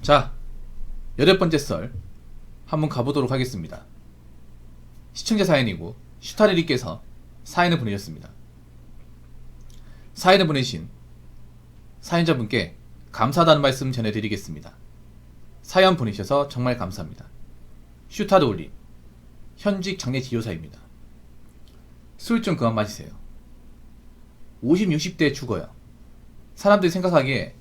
자, 8번째 썰 한번 가보도록 하겠습니다. 시청자 사연이고 슈타리리께서 사연을 보내셨습니다. 사연을 보내신 사연자분께 감사하다는 말씀 전해드리겠습니다. 사연 보내셔서 정말 감사합니다. 슈타르올린 현직 장례지효사입니다. 술 좀 그만 마시세요. 50, 60대에 죽어요. 사람들이 생각하기에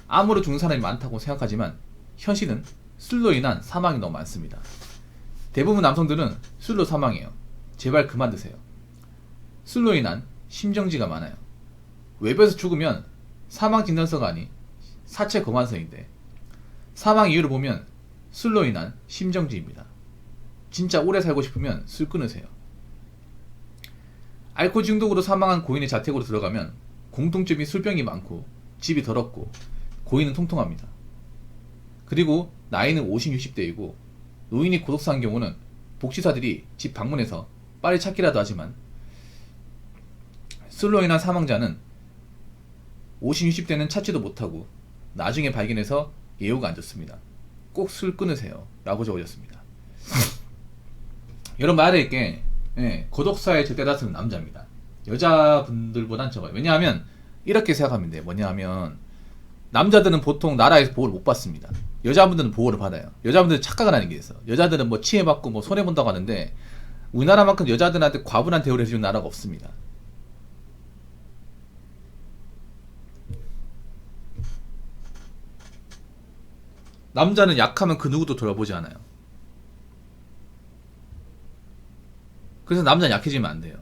암으로 죽는 사람이 많다고 생각하지만 현실은 술로 인한 사망이 너무 많습니다. 대부분 남성들은 술로 사망해요. 제발 그만 드세요. 술로 인한 심정지가 많아요. 외부에서 죽으면 사망 진단서가 아닌 사체 검안서인데 사망 이유를 보면 술로 인한 심정지입니다. 진짜 오래 살고 싶으면 술 끊으세요. 알코올 중독으로 사망한 고인의 자택으로 들어가면 공통점이 술병이 많고 집이 더럽고 고인은 통통합니다. 그리고 나이는 50, 60대이고 노인이 고독사한 경우는 복지사들이 집 방문해서 빨리 찾기라도 하지만 술로 인한 사망자는 50, 60대는 찾지도 못하고 나중에 발견해서 예후가 안 좋습니다. 꼭 술 끊으세요 라고 적어졌습니다. 여러분 알아야 될 게 고독사의 절대 다수는 남자입니다. 여자분들보단 적어요. 왜냐하면 이렇게 생각하면 돼요. 뭐냐하면 남자들은 보통 나라에서 보호를 못 받습니다. 여자분들은 보호를 받아요. 여자분들은 착각을 하는 게 있어. 여자들은 뭐 치해받고 뭐 손해본다고 하는데 우리나라만큼 여자들한테 과분한 대우를 해주는 나라가 없습니다. 남자는 약하면 그 누구도 돌아보지 않아요. 그래서 남자는 약해지면 안 돼요.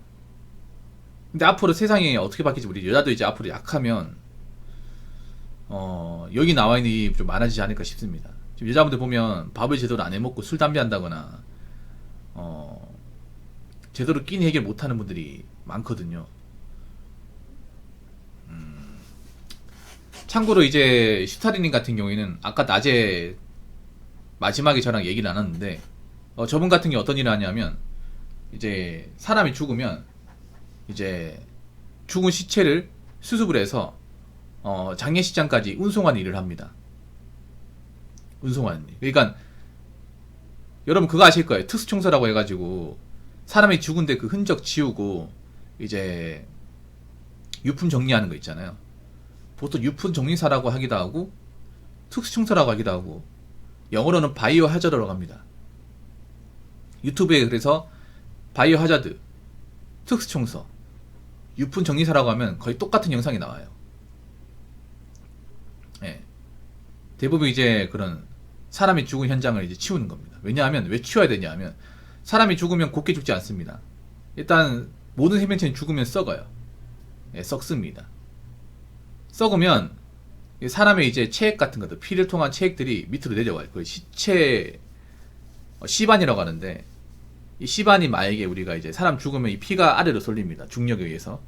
근데 앞으로 세상이 어떻게 바뀔지 우리 여자도 이제 앞으로 약하면 여기 나와 있는 일이 좀 많아지지 않을까 싶습니다. 지금 여자분들 보면 밥을 제대로 안 해먹고 술 담배 한다거나 제대로 끼니 해결 못하는 분들이 많거든요. 참고로 이제 슈타리님 같은 경우에는 아까 낮에 마지막에 저랑 얘기를 나눴는데 저분 같은 경우 어떤 일을 하냐면 이제 사람이 죽으면 이제 죽은 시체를 수습을 해서 장례식장까지 운송하는 일을 합니다. 운송하는 일. 그러니까 여러분 그거 아실 거예요. 특수청소라고 해가지고 사람이 죽은데 그 흔적 지우고 이제 유품 정리하는 거 있잖아요. 보통 유품 정리사라고 하기도 하고 특수청소라고 하기도 하고 영어로는 바이오 하자드라고 합니다. 유튜브에 그래서 바이오 하자드, 특수청소, 유품 정리사라고 하면 거의 똑같은 영상이 나와요. 예. 대부분 이제 그런 사람이 죽은 현장을 이제 치우는 겁니다. 왜냐하면 왜 치워야 되냐 하면 사람이 죽으면 곱게 죽지 않습니다. 일단 모든 생명체는 죽으면 썩어요. 예, 썩습니다. 썩으면 사람의 이제 체액 같은 것들, 피를 통한 체액들이 밑으로 내려와요. 그 시체 시반이라고 하는데 이 시반이 만약에 우리가 이제 사람 죽으면 이 피가 아래로 쏠립니다. 중력에 의해서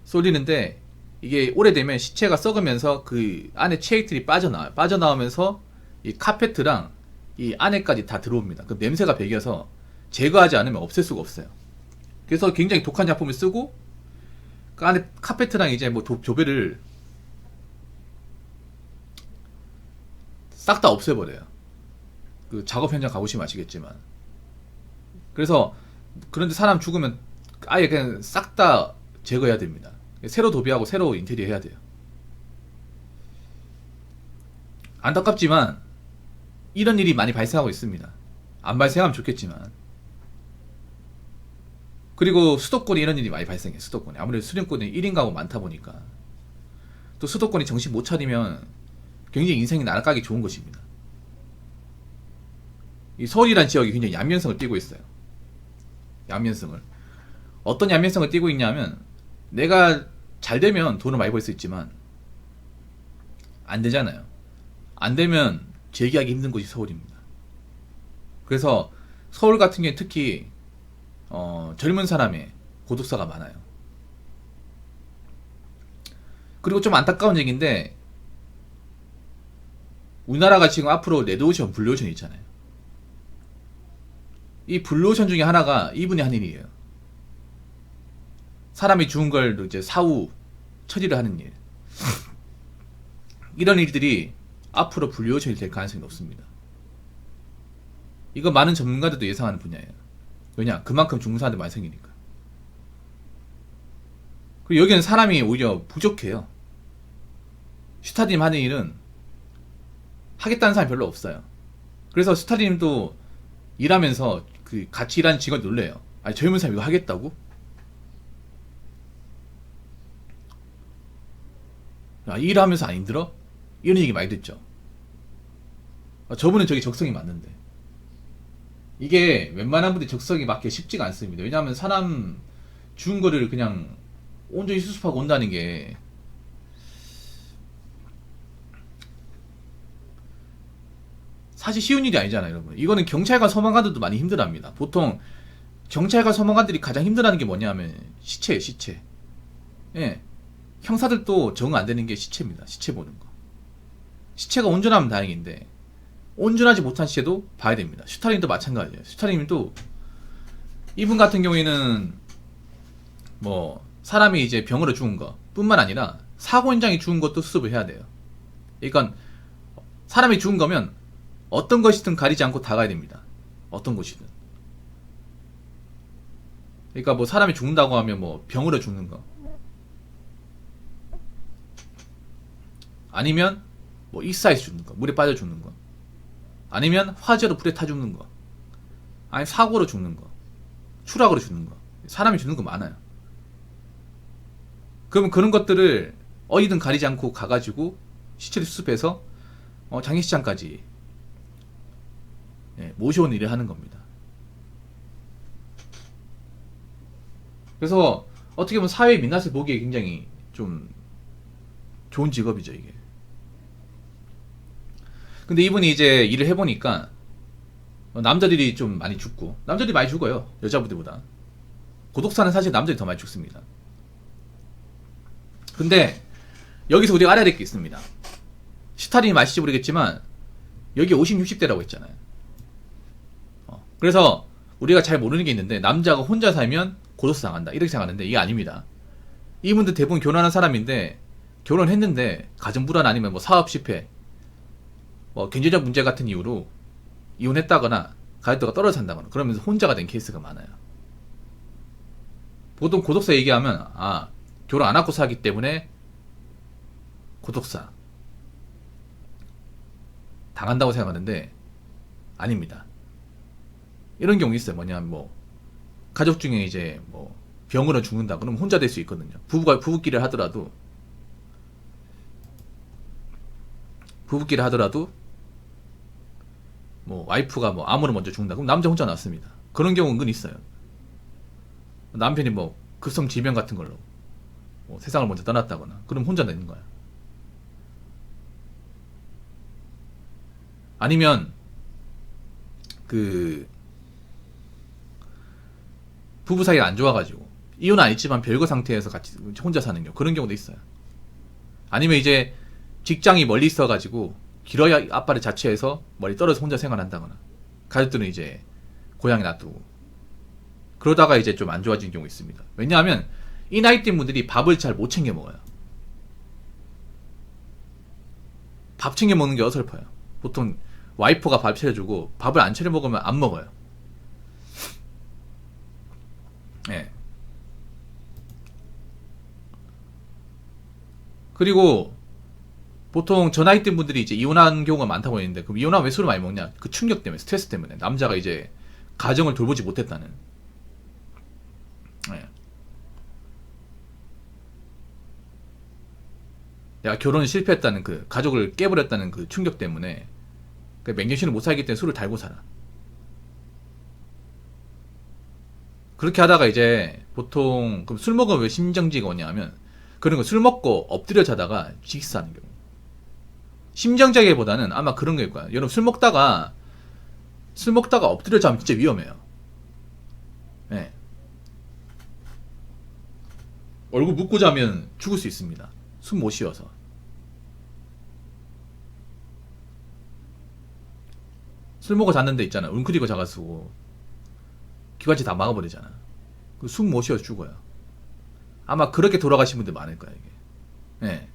쏠리는데 이게 오래되면 시체가 썩으면서 그 안에 체액들이 빠져나와요. 빠져나오면서 이 카페트랑 이 안에까지 다 들어옵니다. 그 냄새가 배겨서 제거하지 않으면 없앨 수가 없어요. 그래서 굉장히 독한 약품을 쓰고 그 안에 카페트랑 이제 뭐 조배를 싹 다 없애버려요. 그 작업 현장 가보시면 아시겠지만. 그래서 그런데 사람 죽으면 아예 그냥 싹 다 제거해야 됩니다. 새로 도배하고 새로 인테리어 해야 돼요. 안타깝지만 이런 일이 많이 발생하고 있습니다. 안 발생하면 좋겠지만. 그리고 수도권에 이런 일이 많이 발생해요. 수도권에. 아무래도 수도권에 1인 가구 많다 보니까. 또 수도권이 정신 못 차리면 굉장히 인생이 날아가기 좋은 것입니다. 이 서울이라는 지역이 굉장히 양면성을 띠고 있어요. 양면성을. 어떤 양면성을 띠고 있냐면 내가 잘 되면 돈을 많이 벌 수 있지만 안 되잖아요. 안 되면 재기하기 힘든 곳이 서울입니다. 그래서 서울 같은 경우에 특히 젊은 사람의 고독사가 많아요. 그리고 좀 안타까운 얘기인데 우리나라가 지금 앞으로 레드오션, 블루오션 있잖아요. 이 블루오션 중에 하나가 이분이 한 일이에요. 사람이 죽은 걸 이제 사후 처리를 하는 일. 이런 일들이 앞으로 블루오션이 될 가능성이 높습니다. 이거 많은 전문가들도 예상하는 분야예요. 왜냐? 그만큼 죽는 사람들이 많이 생기니까. 그리고 여기는 사람이 오히려 부족해요. 슈타디님 하는 일은 하겠다는 사람이 별로 없어요. 그래서 슈타디님도 일하면서 그 같이 일하는 직원이 놀래요. 아니 젊은 사람이 이거 하겠다고? 야, 이 일하면서 안 힘들어? 이런 얘기 많이 듣죠. 저분은 저게 적성이 맞는데 이게 웬만한 분들이 적성이 맞기 쉽지가 않습니다. 왜냐하면 사람 죽은 거를 그냥 온전히 수습하고 온다는 게 사실 쉬운 일이 아니잖아요, 여러분. 이거는 경찰과 소방관들도 많이 힘들어합니다. 보통 경찰과 소방관들이 가장 힘들어하는 게 뭐냐면 시체예요, 시체. 예, 형사들도 적응 안 되는 게 시체입니다. 시체 보는 거. 시체가 온전하면 다행인데 온전하지 못한 시체도 봐야 됩니다. 슈타린도 마찬가지예요. 슈타린도 이분 같은 경우에는 뭐 사람이 이제 병으로 죽은 거 뿐만 아니라 사고 현장에 죽은 것도 수습을 해야 돼요. 그러니까 사람이 죽은 거면 어떤 것이든 가리지 않고 다 가야 됩니다. 어떤 곳이든. 그러니까 뭐 사람이 죽는다고 하면 뭐 병으로 죽는 거 아니면 뭐 익사해서 죽는 거, 물에 빠져 죽는 거, 아니면 화재로 불에 타 죽는 거, 아니 사고로 죽는 거, 추락으로 죽는 거. 사람이 죽는 거 많아요. 그러면 그런 것들을 어디든 가리지 않고 가가지고 시체를 수습해서 장례식장까지 모셔온 일을 하는 겁니다. 그래서 어떻게 보면 사회의 민낯을 보기에 굉장히 좀 좋은 직업이죠, 이게. 근데 이분이 이제 일을 해보니까 남자들이 좀 많이 죽고, 남자들이 많이 죽어요, 여자분들보다. 고독사는 사실 남자들이 더 많이 죽습니다. 근데 여기서 우리가 알아야 될 게 있습니다. 슈타린이 아실지 모르겠지만 여기 50, 60대라고 했잖아요. 그래서 우리가 잘 모르는 게 있는데 남자가 혼자 살면 고독사 당한다 이렇게 생각하는데 이게 아닙니다. 이분들 대부분 결혼한 사람인데 결혼했는데 가정 불안 아니면 뭐 사업 실패, 뭐 경제적 문제 같은 이유로 이혼했다거나 가족들과 떨어져 산다거나 그러면서 혼자가 된 케이스가 많아요. 보통 고독사 얘기하면 결혼 안 하고 사기 때문에 고독사 당한다고 생각하는데 아닙니다. 이런 경우 있어요. 뭐냐면 뭐 가족 중에 이제 뭐 병으로 죽는다 그러면 혼자 될 수 있거든요. 부부끼리 하더라도 뭐 와이프가 뭐 암으로 먼저 죽는다 그럼 남자 혼자 났습니다. 그런 경우 은근 있어요. 남편이 뭐 급성 질병 같은 걸로 뭐 세상을 먼저 떠났다거나 그럼 혼자 내는 거야. 아니면 그 부부 사이가 안 좋아가지고 이혼은 아니지만 별거 상태에서 같이 혼자 사는 경우 그런 경우도 있어요. 아니면 이제 직장이 멀리 있어가지고 길어야 아빠를 자취해서 멀리 떨어져 혼자 생활한다거나 가족들은 이제 고향에 놔두고 그러다가 이제 좀 안 좋아지는 경우 있습니다. 왜냐하면 이 나이대 분들이 밥을 잘 못 챙겨 먹어요. 밥 챙겨 먹는 게 어설퍼요. 보통 와이프가 밥 차려주고 밥을 안 차려 먹으면 안 먹어요. 예. 그리고 보통 저 나이대 분들이 이제 이혼한 경우가 많다고 했는데 그럼 이혼하면 왜 술을 많이 먹냐? 그 충격 때문에, 스트레스 때문에 남자가 이제 가정을 돌보지 못했다는. 예. 내가 결혼을 실패했다는 그 가족을 깨버렸다는 그 충격 때문에 그 맹년신을 못 살기 때문에 술을 달고 살아. 그렇게 하다가 이제 보통 그럼 술 먹으면 왜 심정지가 오냐면 그런 거 술 먹고 엎드려 자다가 직사하는 경우. 심정지기보다는 아마 그런 거일 거야. 여러분 술 먹다가 엎드려 자면 진짜 위험해요. 네. 얼굴 묶고 자면 죽을 수 있습니다. 숨 못 쉬어서. 술 먹어 잤는데 있잖아. 웅크리고 자가지고 기관지 다 막아버리잖아. 숨 못 쉬어서 죽어요. 아마 그렇게 돌아가신 분들 많을 거야 이게. 네.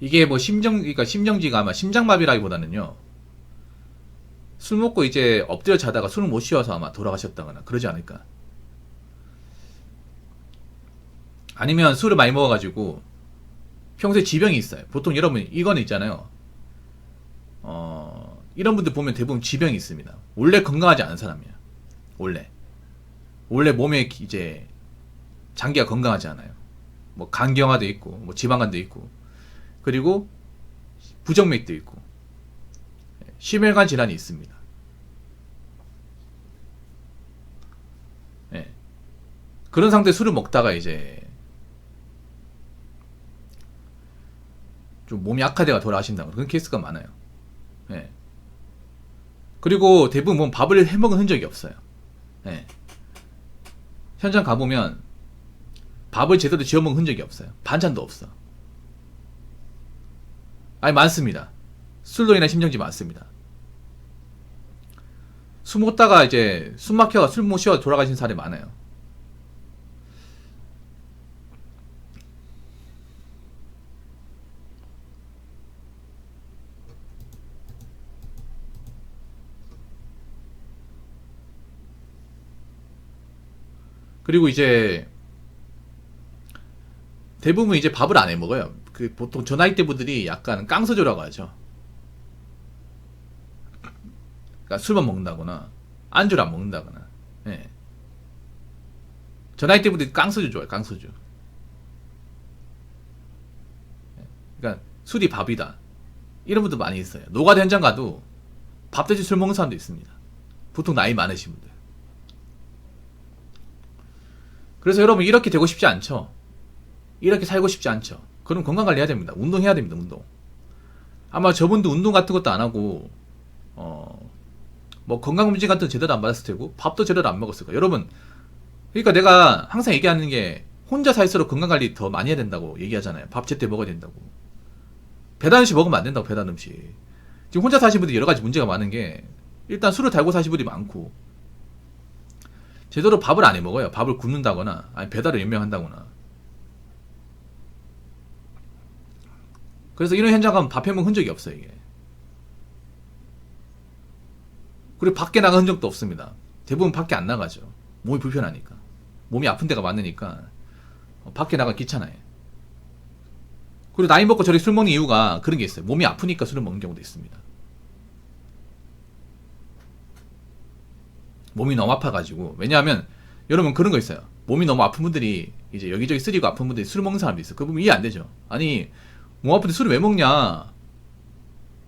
이게 뭐 그러니까 심정지가 아마 심장마비라기보다는요. 술 먹고 이제 엎드려 자다가 술을 못 쉬어서 아마 돌아가셨다거나 그러지 않을까. 아니면 술을 많이 먹어가지고 평소에 지병이 있어요. 보통 여러분 이거는 있잖아요. 이런 분들 보면 대부분 지병이 있습니다. 원래 건강하지 않은 사람이야. 원래 몸에 이제 장기가 건강하지 않아요. 뭐 간경화도 있고, 뭐 지방간도 있고, 그리고 부정맥도 있고, 심혈관 질환이 있습니다. 예. 그런 상태 술을 먹다가 이제 좀 몸이 악화돼가 돌아가신다고 그런 케이스가 많아요. 예. 그리고 대부분 뭐 밥을 해먹은 흔적이 없어요. 예. 현장 가보면 밥을 제대로 지어먹은 흔적이 없어요. 반찬도 없어. 아니 많습니다. 술로 인한 심정지 많습니다. 술 먹다가 이제 숨 막혀가 술 못 쉬어 돌아가신 사례 많아요. 그리고 이제 대부분 이제 밥을 안 해 먹어요. 그 보통 저 나이대 분들이 약간 깡소주라고 하죠. 그러니까 술만 먹는다거나 안주를 안 먹는다거나. 예. 저 나이대 분들이 깡소주 좋아해요. 깡소주. 그러니까 술이 밥이다. 이런 분들 많이 있어요. 노가다 현장 가도 밥 대신 술 먹는 사람도 있습니다. 보통 나이 많으신 분들. 그래서 여러분 이렇게 되고 싶지 않죠? 이렇게 살고 싶지 않죠? 그럼 건강관리 해야 됩니다. 운동해야 됩니다. 운동. 아마 저분도 운동 같은 것도 안 하고 뭐 건강검진 같은 거 제대로 안 받았을 테고 밥도 제대로 안 먹었을 거예요. 여러분 그러니까 내가 항상 얘기하는 게 혼자 살수록 건강관리 더 많이 해야 된다고 얘기하잖아요. 밥 제때 먹어야 된다고. 배달 음식 먹으면 안 된다고. 배달 음식. 지금 혼자 사시는 분들이 여러 가지 문제가 많은 게 일단 술을 달고 사시는 분들이 많고 제대로 밥을 안 해 먹어요. 밥을 굽는다거나 아니 배달을 연명한다거나. 그래서 이런 현장 가면 밥 해먹은 흔적이 없어요. 이게. 그리고 밖에 나간 흔적도 없습니다. 대부분 밖에 안 나가죠. 몸이 불편하니까. 몸이 아픈 데가 많으니까 밖에 나가 귀찮아요. 그리고 나이 먹고 저렇게 술 먹는 이유가 그런 게 있어요. 몸이 아프니까 술을 먹는 경우도 있습니다. 몸이 너무 아파가지고. 왜냐하면 여러분 그런 거 있어요. 몸이 너무 아픈 분들이 이제 여기저기 쓰리고 아픈 분들이 술 먹는 사람도 있어요. 그 부분 이해 안 되죠. 아니 몸 아픈데 술을 왜 먹냐.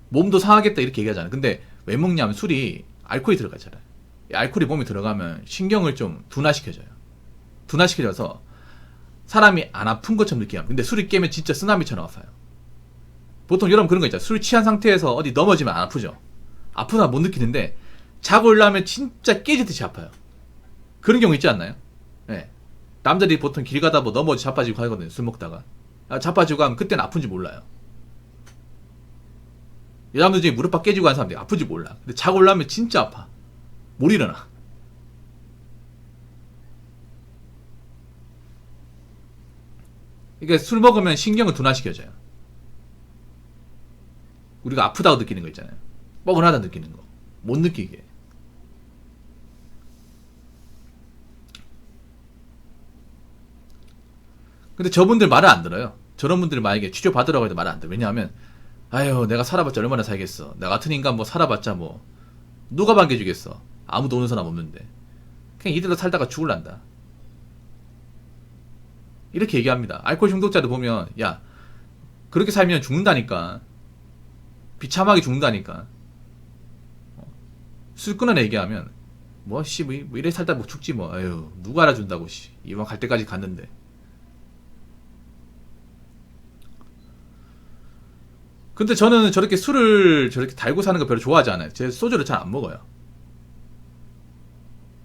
몸도 상하겠다 이렇게 얘기하잖아요. 근데 왜 먹냐면 술이 알코올이 들어가잖아요. 이 알코올이 몸에 들어가면 신경을 좀 둔화시켜줘요. 둔화시켜줘서 사람이 안 아픈 것처럼 느끼게 합니다. 근데 술이 깨면 진짜 쓰나미처럼 아파요. 보통 여러분 그런 거 있잖아요. 술 취한 상태에서 어디 넘어지면 안 아프죠. 아프다 못 느끼는데 자고 일어나면 진짜 깨지듯이 아파요. 그런 경우 있지 않나요? 네. 남자들이 보통 길 가다 뭐 넘어지 자빠지고 하거든요. 술 먹다가. 자빠지고 하면 그때는 아픈지 몰라요. 여자분들 중에 무릎팍 깨지고 하는 사람들이 아픈지 몰라. 근데 자고 올라오면 진짜 아파. 못 일어나. 그러니까 술 먹으면 신경을 둔화시켜줘요. 우리가 아프다고 느끼는 거 있잖아요. 뻐근하다 느끼는 거. 못 느끼게. 근데 저분들 말을 안 들어요. 저런 분들이 만약에 취조 받으라고 해도 말을 안 들어요. 왜냐하면 아유 내가 살아봤자 얼마나 살겠어. 나 같은 인간 뭐 살아봤자 뭐 누가 반겨주겠어. 아무도 오는 사람 없는데 그냥 이대로 살다가 죽을란다 이렇게 얘기합니다. 알코올 중독자들 보면 야 그렇게 살면 죽는다니까. 비참하게 죽는다니까. 술 끊어내 얘기하면 뭐 씨 뭐 이래 살다 뭐 죽지 뭐. 아유 누가 알아준다고 씨. 이왕 갈 때까지 갔는데. 근데 저는 저렇게 술을 저렇게 달고 사는 거 별로 좋아하지 않아요. 제 소주를 잘 안 먹어요.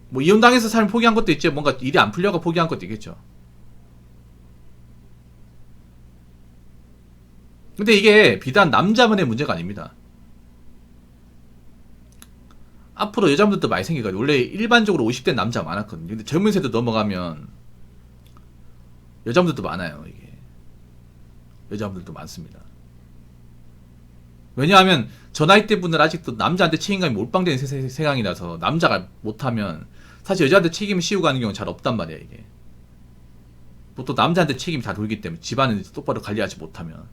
뭐 이혼당해서 삶 포기한 것도 있지. 뭔가 일이 안 풀려가 포기한 것도 있겠죠. 근데 이게 비단 남자만의 문제가 아닙니다. 앞으로 여자분들도 많이 생기거든요. 원래 일반적으로 50대 남자 많았거든요. 근데 젊은 세대 넘어가면 여자분들도 많아요. 이게 여자분들도 많습니다. 왜냐하면 저 나이 때 분들 아직도 남자한테 책임감이 몰빵되는 세상이라서 남자가 못하면 사실 여자한테 책임을 씌우고 가는 경우는 잘 없단 말이야 이게. 보통 남자한테 책임이 다 돌기 때문에 집안을 똑바로 관리하지 못하면.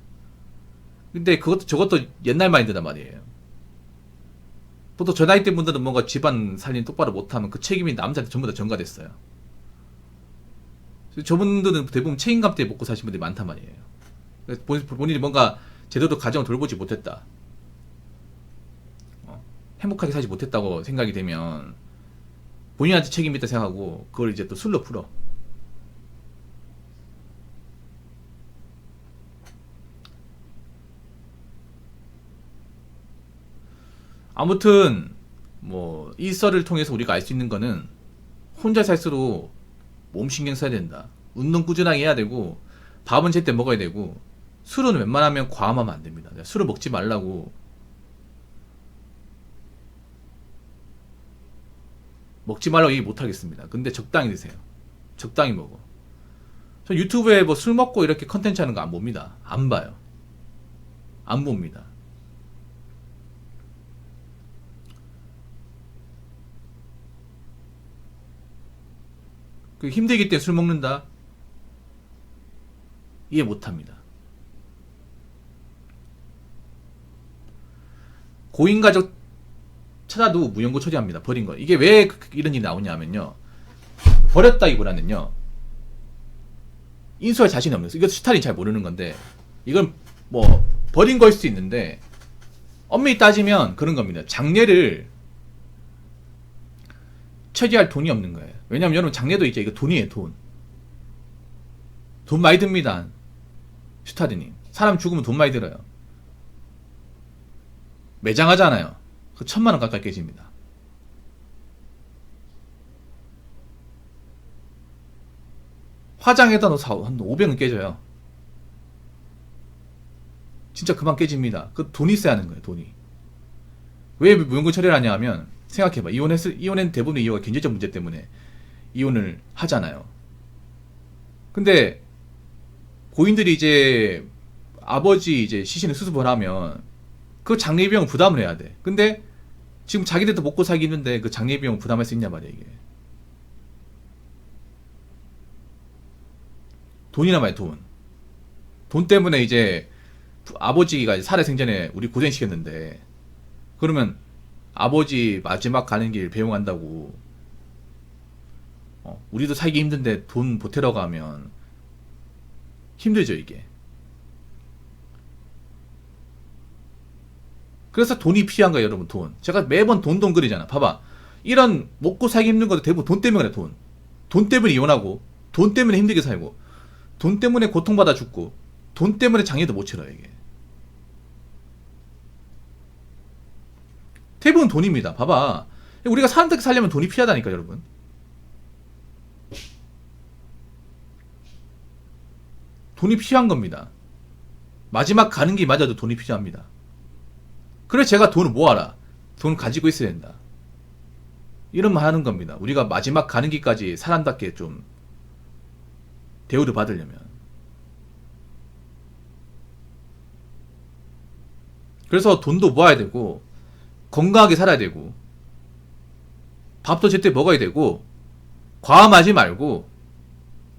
근데 저것도 옛날 마인드단 말이에요. 보통 저 나이 때 분들은 뭔가 집안 살림 똑바로 못하면 그 책임이 남자한테 전부 다 전가됐어요. 저분들은 대부분 책임감 때문에 먹고 사신 분들이 많단 말이에요. 본인이 뭔가 제대로 가정을 돌보지 못했다, 행복하게 살지 못했다고 생각이 되면 본인한테 책임이 있다 생각하고 그걸 이제 또 술로 풀어. 아무튼 뭐 이 썰을 통해서 우리가 알 수 있는 거는 혼자 살수록 몸 신경 써야 된다. 운동 꾸준하게 해야 되고 밥은 제때 먹어야 되고 술은 웬만하면 과음하면 안 됩니다. 술을 먹지 말라고 얘기 못 하겠습니다. 근데 적당히 드세요. 적당히 먹어. 저 유튜브에 뭐 술 먹고 이렇게 컨텐츠 하는 거 안 봅니다. 안 봐요. 안 봅니다. 그 힘들기 때문에 술 먹는다? 이해 못 합니다. 고인가족 찾아도 무연고 처리합니다. 버린 거. 이게 왜 이런 일이 나오냐면요. 버렸다기보다는요. 인수할 자신이 없는 거예요. 이거 스타일이 잘 모르는 건데 이건 뭐 버린 거일 수도 있는데 엄밀히 따지면 그런 겁니다. 장례를 처리할 돈이 없는 거예요. 왜냐면 여러분 장례도 이제 이거 돈이에요. 돈 많이 듭니다. 슈타드님. 사람 죽으면 돈 많이 들어요. 매장하잖아요. 그 1,000만 원 가까이 깨집니다. 화장에다 넣어서 한 500원 깨져요. 진짜 그만 깨집니다. 그 돈이 있어야 하는 거예요. 돈이. 왜 무연고 처리를 하냐 하면 생각해봐. 이혼은 대부분의 이유가 경제적 문제 때문에 이혼을 하잖아요. 근데 고인들이 이제 아버지 이제 시신을 수습을 하면 그 장례 비용 부담을 해야 돼. 근데 지금 자기들도 먹고 살기 힘든데 그 장례 비용 부담할 수 있냐 말이야 이게. 돈이나 말이야 돈. 돈 때문에 이제 아버지가 살해생전에 우리 고생시켰는데 그러면 아버지 마지막 가는 길 배웅한다고 우리도 살기 힘든데 돈 보태러 가면 힘들죠 이게. 그래서 돈이 필요한 거예요 여러분. 돈. 제가 매번 돈 그리잖아. 봐봐. 이런 먹고 살기 힘든 것도 대부분 돈 때문에 그래. 돈 때문에 이혼하고 돈 때문에 힘들게 살고 돈 때문에 고통받아 죽고 돈 때문에 장애도 못 치러요 이게. 대부분 돈입니다. 봐봐. 우리가 사람답게 살려면 돈이 필요하다니까 여러분. 돈이 필요한 겁니다. 마지막 가는 길마저도 돈이 필요합니다. 그래서 제가 돈을 모아라. 돈 가지고 있어야 된다. 이런 말 하는 겁니다. 우리가 마지막 가는 길까지 사람답게 좀 대우를 받으려면. 그래서 돈도 모아야 되고 건강하게 살아야 되고 밥도 제때 먹어야 되고 과음하지 말고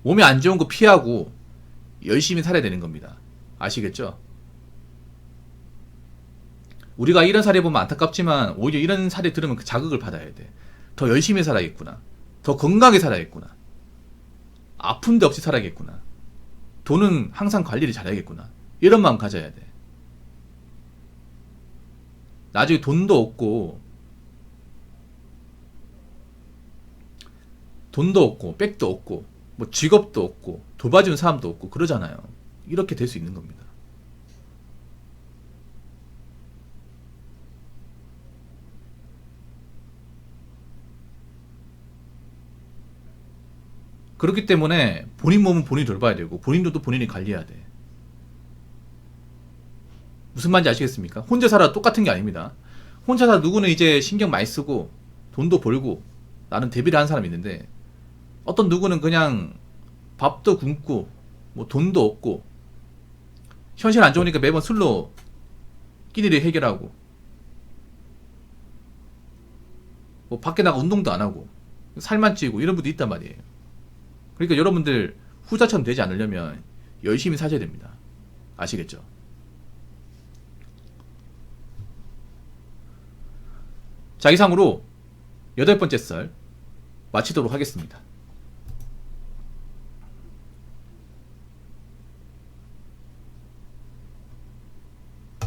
몸에 안 좋은 거 피하고 열심히 살아야 되는 겁니다. 아시겠죠? 우리가 이런 사례 보면 안타깝지만 오히려 이런 사례 들으면 그 자극을 받아야 돼. 더 열심히 살아야겠구나. 더 건강하게 살아야겠구나. 아픈 데 없이 살아야겠구나. 돈은 항상 관리를 잘해야겠구나. 이런 마음 가져야 돼. 나중에 돈도 없고 백도 없고 뭐 직업도 없고 돌봐주는 사람도 없고 그러잖아요. 이렇게 될 수 있는 겁니다. 그렇기 때문에 본인 몸은 본인이 돌봐야 되고 본인도 또 본인이 관리해야 돼. 무슨 말인지 아시겠습니까? 혼자 살아 똑같은 게 아닙니다. 혼자 살아 누구는 이제 신경 많이 쓰고 돈도 벌고 나는 대비를 하는 사람이 있는데 어떤 누구는 그냥 밥도 굶고 뭐 돈도 없고 현실 안 좋으니까 매번 술로 끼니를 해결하고 뭐 밖에 나가 운동도 안 하고 살만 찌고 이런 분도 있단 말이에요. 그러니까 여러분들 후자처럼 되지 않으려면 열심히 사셔야 됩니다. 아시겠죠? 자, 이상으로 8번째 썰 마치도록 하겠습니다.